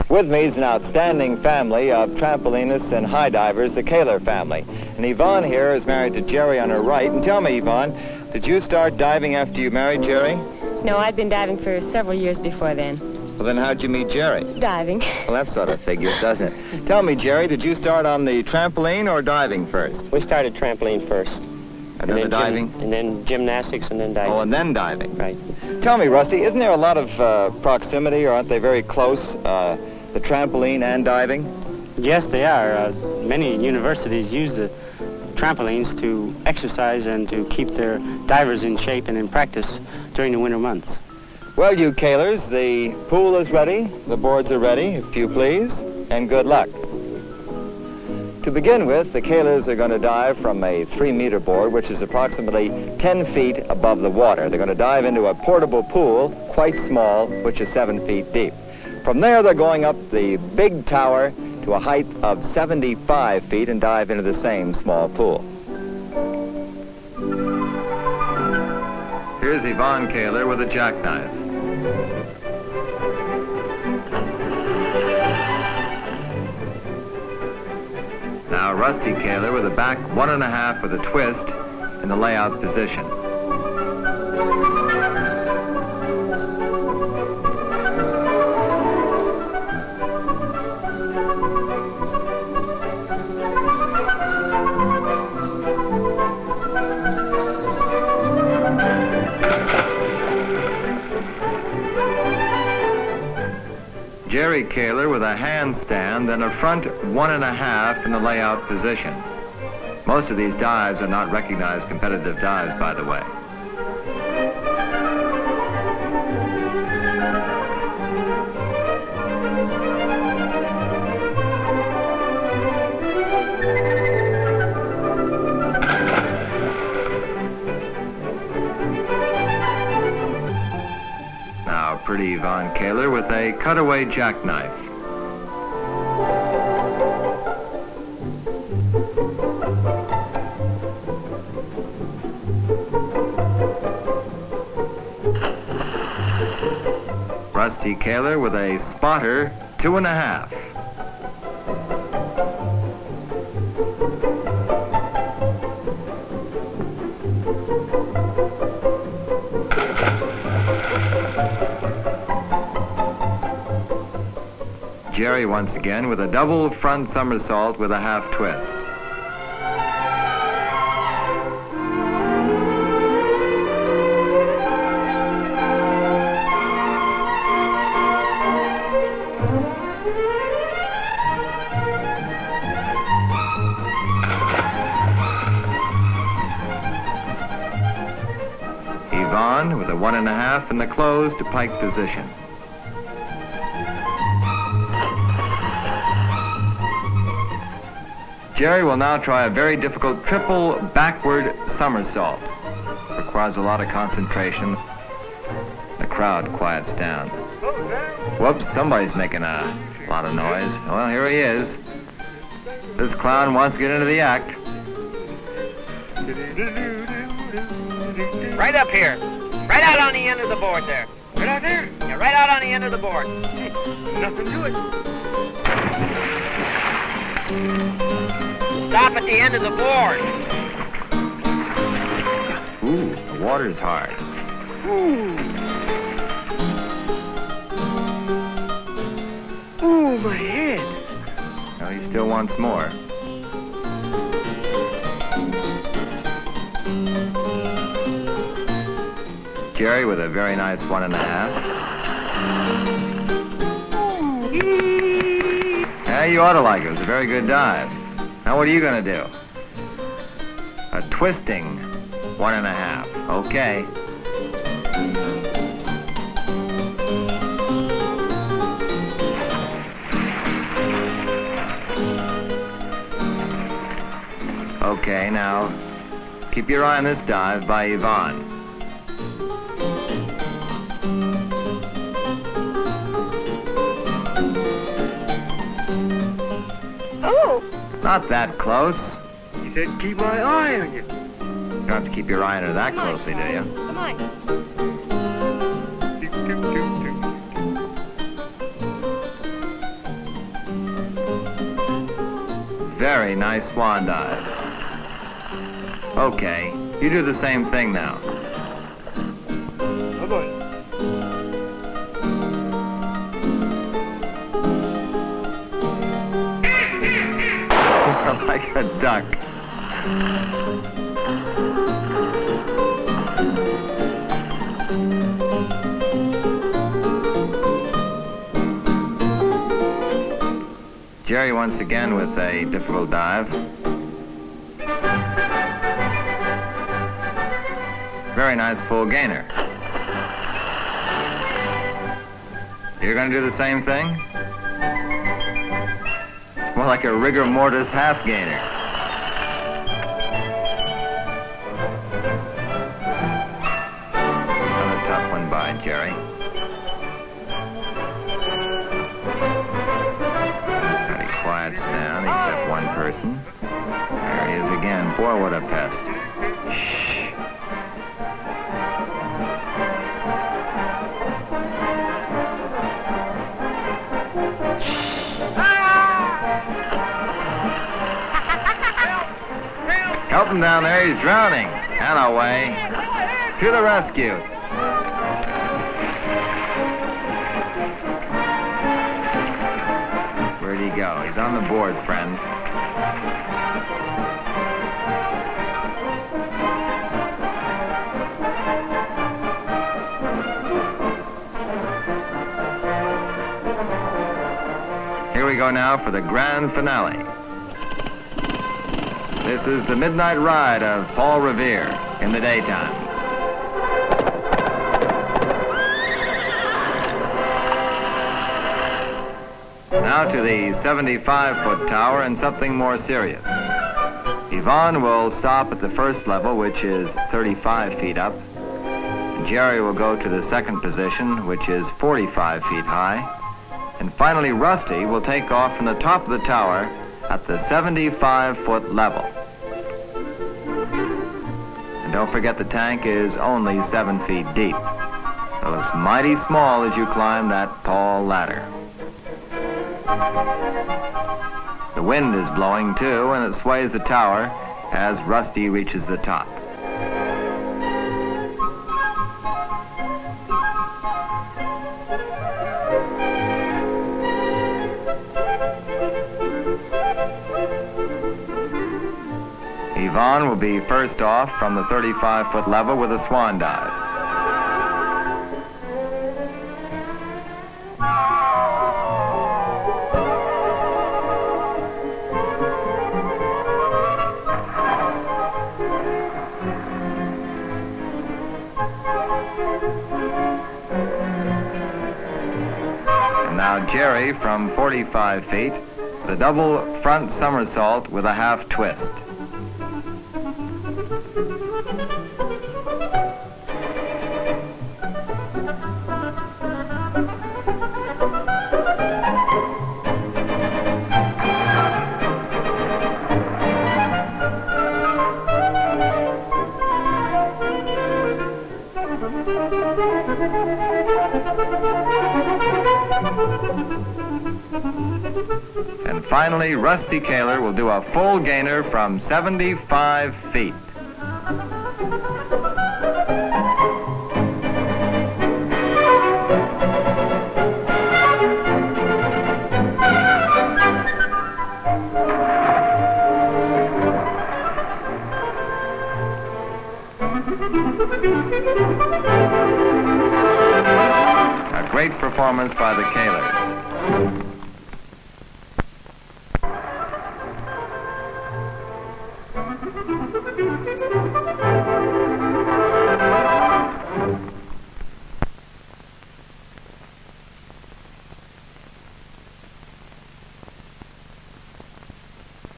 With me is an outstanding family of trampolinists and high divers, the Kaler family. And Yvonne here is married to Jerry on her right. And tell me, Yvonne, did you start diving after you married Jerry? No, I'd been diving for several years before then. Well, then how'd you meet Jerry? Diving. Well, that sort of figures, doesn't it? Tell me, Jerry, did you start on the trampoline or diving first? We started trampoline first. And then diving? And then gymnastics and then diving. Oh, and then diving. Right. Tell me, Rusty, isn't there a lot of proximity, or aren't they very close, the trampoline and diving? Yes, they are. Many universities use the trampolines to exercise and to keep their divers in shape and in practice during the winter months. Well, you Kalers, the pool is ready, the boards are ready, if you please, and good luck. To begin with, the Kalers are going to dive from a 3-meter board, which is approximately 10 feet above the water. They're going to dive into a portable pool, quite small, which is 7 feet deep. From there, they're going up the big tower to a height of 75 feet and dive into the same small pool. Here's Yvonne Kaler with a jackknife. Now Rusty Kaler with a back 1.5 with a twist in the layout position. Jerry Kaler with a handstand, then a front 1.5 in the layout position. Most of these dives are not recognized competitive dives, by the way. Pretty Yvonne Kaler with a cutaway jackknife. Rusty Kaler with a spotter 2.5. Jerry once again with a double front somersault with a half twist. Yvonne with a 1.5 in the closed pike position. Jerry will now try a very difficult triple backward somersault. Requires a lot of concentration. The crowd quiets down. Whoops, somebody's making a lot of noise. Well, here he is. This clown wants to get into the act. Right up here. Right out on the end of the board there. Right out there? Yeah, right out on the end of the board. Nothing to it. Stop at the end of the board. Ooh, the water's hard. Ooh. Ooh, my head. Well, he still wants more. Jerry with a very nice 1.5. Yeah, you ought to like it. It was a very good dive. Now what are you going to do? A twisting 1.5. Okay. Okay, now keep your eye on this dive by Yvonne. Oh! Not that close. You said keep my eye on you. You don't have to keep your eye on her that closely, do you? Come on. Very nice swan dive. Okay, you do the same thing now. Oh, boy. Like a duck. Jerry once again with a difficult dive. Very nice full gainer. You're going to do the same thing? It's more like a rigor mortis half gainer. Another tough one by Jerry. And he quiets down except one person. There he is again. Boy, what a pest. Shh. Help him down there, he's drowning. And away. To the rescue. Where'd he go? He's on the board, friend. Here we go now for the grand finale. This is the midnight ride of Paul Revere in the daytime. Now to the 75-foot tower and something more serious. Yvonne will stop at the first level, which is 35 feet up. Jerry will go to the second position, which is 45 feet high. And finally, Rusty will take off from the top of the tower at the 75-foot level. And don't forget the tank is only 7 feet deep. It looks mighty small as you climb that tall ladder. The wind is blowing too, and it sways the tower as Rusty reaches the top. Yvonne will be first off from the 35-foot level with a swan dive. And now Jerry from 45 feet, the double front somersault with a half twist. And finally, Rusty Kaler will do a full gainer from 75 feet. A great performance by the Kalers.